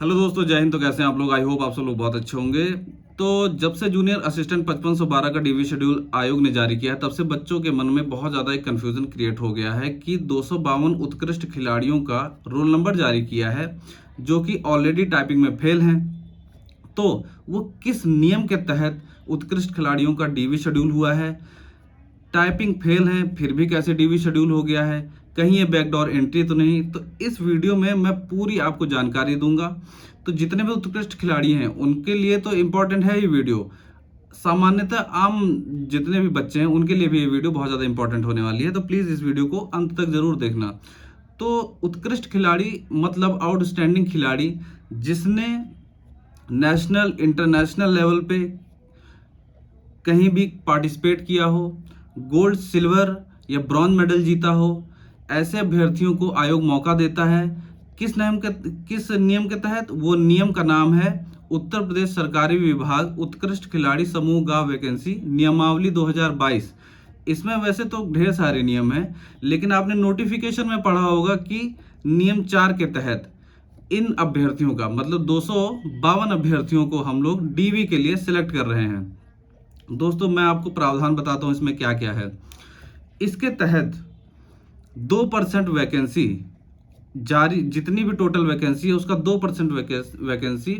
Hello दोस्तों, जय हिंद। तो कैसे हैं आप लोग? आई होप आप सब लोग बहुत अच्छे होंगे। तो जब से जूनियर असिस्टेंट 5512 का डीवी शेड्यूल आयोग ने जारी किया है, तब से बच्चों के मन में बहुत ज़्यादा एक कन्फ्यूजन क्रिएट हो गया है कि 252 उत्कृष्ट खिलाड़ियों का रोल नंबर जारी किया है, जो कि ऑलरेडी टाइपिंग में फेल हैं। तो वो किस नियम के तहत उत्कृष्ट खिलाड़ियों का डीवी शेड्यूल हुआ है? टाइपिंग फेल है फिर भी कैसे डीवी शेड्यूल हो गया है? कहीं ये बैकडोर एंट्री तो नहीं? तो इस वीडियो में मैं पूरी आपको जानकारी दूंगा। तो जितने भी उत्कृष्ट खिलाड़ी हैं उनके लिए तो इम्पोर्टेंट है ये वीडियो। सामान्यतः आम जितने भी बच्चे हैं उनके लिए भी ये वीडियो बहुत ज़्यादा इंपॉर्टेंट होने वाली है। तो प्लीज़ इस वीडियो को अंत तक जरूर देखना। तो उत्कृष्ट खिलाड़ी मतलब आउटस्टैंडिंग खिलाड़ी जिसने नेशनल इंटरनेशनल लेवल पे कहीं भी पार्टिसिपेट किया हो, गोल्ड, सिल्वर या ब्रॉन्ज मेडल जीता हो, ऐसे अभ्यर्थियों को आयोग मौका देता है। किस नियम के तहत? वो नियम का नाम है उत्तर प्रदेश सरकारी विभाग उत्कृष्ट खिलाड़ी समूह गांव वैकेंसी नियमावली 2022। इसमें वैसे तो ढेर सारे नियम हैं, लेकिन आपने नोटिफिकेशन में पढ़ा होगा कि नियम 4 के तहत इन अभ्यर्थियों का मतलब 252 अभ्यर्थियों को हम लोग डीवी के लिए सिलेक्ट कर रहे हैं। दोस्तों, मैं आपको प्रावधान बताता हूं इसमें क्या क्या है। इसके तहत 2% वैकेंसी जारी, जितनी भी टोटल वैकेंसी है उसका 2% वैकेंसी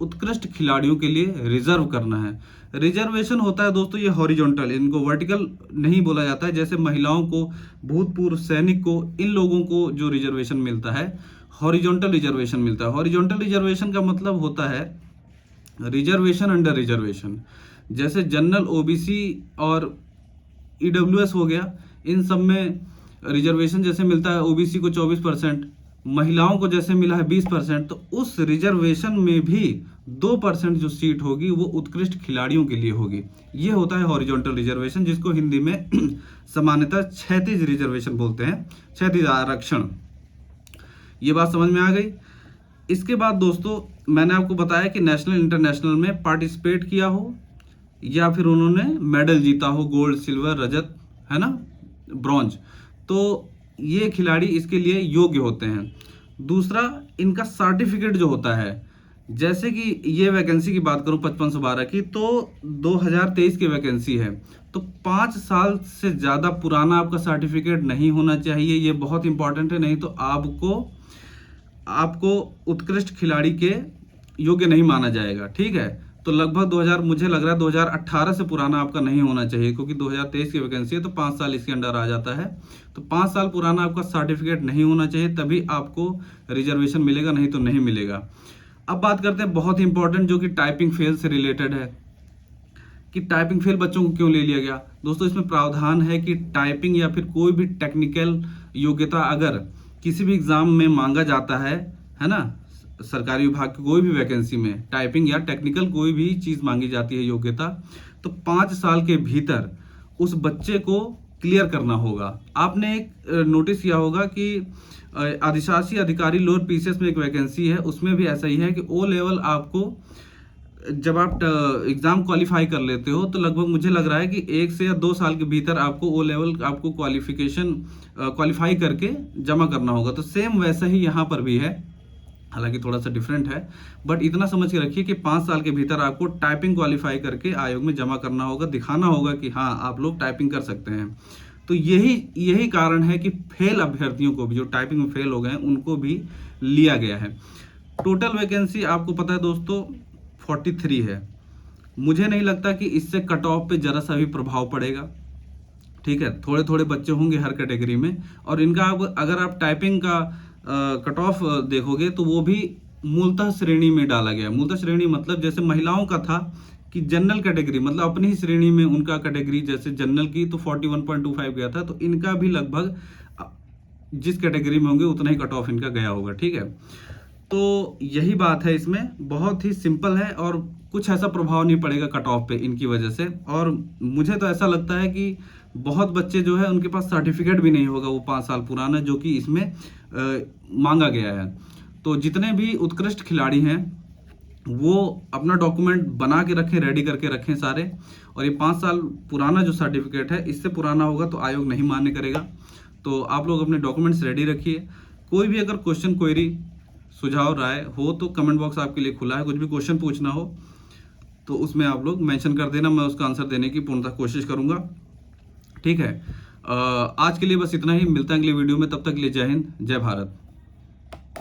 उत्कृष्ट खिलाड़ियों के लिए रिजर्व करना है। रिजर्वेशन होता है दोस्तों ये हॉरिजॉन्टल, इनको वर्टिकल नहीं बोला जाता है। जैसे महिलाओं को, भूतपूर्व सैनिक को, इन लोगों को जो रिजर्वेशन मिलता है हॉरिजॉन्टल रिजर्वेशन मिलता है। हॉरिजॉन्टल रिजर्वेशन का मतलब होता है रिजर्वेशन अंडर रिजर्वेशन। जैसे जनरल, ओबीसी और ईडब्ल्यूएस हो गया, इन सब में रिजर्वेशन जैसे मिलता है ओबीसी को 24%, महिलाओं को जैसे मिला है 20%, तो उस रिजर्वेशन में भी 2% जो सीट होगी वो उत्कृष्ट खिलाड़ियों के लिए होगी। ये होता है हॉरिजॉन्टल रिजर्वेशन, जिसको हिंदी में सामान्यतः क्षैतिज रिजर्वेशन बोलते हैं, क्षैतिज आरक्षण। ये बात समझ में आ गई। इसके बाद दोस्तों, मैंने आपको बताया कि नेशनल इंटरनेशनल में पार्टिसिपेट किया हो या फिर उन्होंने मेडल जीता हो, गोल्ड, सिल्वर, रजत, है ना, ब्रॉन्ज, तो ये खिलाड़ी इसके लिए योग्य होते हैं। दूसरा, इनका सर्टिफिकेट जो होता है, जैसे कि ये वैकेंसी की बात करूं 5512 की, तो 2023 की वैकेंसी है, तो 5 साल से ज़्यादा पुराना आपका सर्टिफिकेट नहीं होना चाहिए। ये बहुत इंपॉर्टेंट है, नहीं तो आपको उत्कृष्ट खिलाड़ी के योग्य नहीं माना जाएगा। ठीक है, तो लगभग 2000, मुझे लग रहा है 2018 से पुराना आपका नहीं होना चाहिए, क्योंकि 2023 की वैकेंसी है तो 5 साल इसके अंडर आ जाता है। तो 5 साल पुराना आपका सर्टिफिकेट नहीं होना चाहिए, तभी आपको रिजर्वेशन मिलेगा, नहीं तो नहीं मिलेगा। अब बात करते हैं बहुत ही इंपॉर्टेंट, जो कि टाइपिंग फेल से रिलेटेड है कि टाइपिंग फेल बच्चों को क्यों ले लिया गया। दोस्तों, इसमें प्रावधान है कि टाइपिंग या फिर कोई भी टेक्निकल योग्यता अगर किसी भी एग्जाम में मांगा जाता है ना, सरकारी विभाग की कोई भी वैकेंसी में टाइपिंग या टेक्निकल कोई भी चीज़ मांगी जाती है योग्यता, तो 5 साल के भीतर उस बच्चे को क्लियर करना होगा। आपने एक नोटिस किया होगा कि अधिशासी अधिकारी लोअर पीसीएस में एक वैकेंसी है, उसमें भी ऐसा ही है कि ओ लेवल आपको जब आप एग्जाम क्वालिफाई कर लेते हो तो लगभग मुझे लग रहा है कि 1 से या 2 साल के भीतर आपको ओ लेवल आपको क्वालिफाई करके जमा करना होगा। तो सेम वैसा ही यहाँ पर भी है, हालांकि थोड़ा सा डिफरेंट है, बट इतना समझ के रखिए कि 5 साल के भीतर आपको टाइपिंग क्वालिफाई करके आयोग में जमा करना होगा, दिखाना होगा कि हाँ आप लोग टाइपिंग कर सकते हैं। तो यही कारण है कि फेल अभ्यर्थियों को भी, जो टाइपिंग में फेल हो गए हैं, उनको भी लिया गया है। टोटल वैकेंसी आपको पता है दोस्तों 43 है। मुझे नहीं लगता कि इससे कट ऑफ पे जरा सा भी प्रभाव पड़ेगा। ठीक है, थोड़े थोड़े बच्चे होंगे हर कैटेगरी में, और इनका अगर आप टाइपिंग का कट ऑफ देखोगे तो वो भी मूलतः श्रेणी में डाला गया। मूलतः श्रेणी मतलब जैसे महिलाओं का था कि जनरल कैटेगरी, मतलब अपनी ही श्रेणी में उनका कैटेगरी जैसे जनरल की तो 41.25 गया था, तो इनका भी लगभग जिस कैटेगरी में होंगे उतना ही कट ऑफ इनका गया होगा। ठीक है, तो यही बात है, इसमें बहुत ही सिंपल है और कुछ ऐसा प्रभाव नहीं पड़ेगा कट ऑफ पे इनकी वजह से। और मुझे तो ऐसा लगता है कि बहुत बच्चे जो है उनके पास सर्टिफिकेट भी नहीं होगा वो 5 साल पुराना, जो कि इसमें मांगा गया है। तो जितने भी उत्कृष्ट खिलाड़ी हैं वो अपना डॉक्यूमेंट बना के रखें, रेडी करके रखें सारे। और ये 5 साल पुराना जो सर्टिफिकेट है, इससे पुराना होगा तो आयोग नहीं मान्य करेगा। तो आप लोग अपने डॉक्यूमेंट्स रेडी रखिए। कोई भी अगर क्वेश्चन क्वेरी सुझाव राय हो तो कमेंट बॉक्स आपके लिए खुला है। कुछ भी क्वेश्चन पूछना हो तो उसमें आप लोग मेंशन कर देना, मैं उसका आंसर देने की पूर्णतः कोशिश करूंगा। ठीक है, आज के लिए बस इतना ही। मिलता है अगले वीडियो में, तब तक के लिए जय हिंद, जय भारत।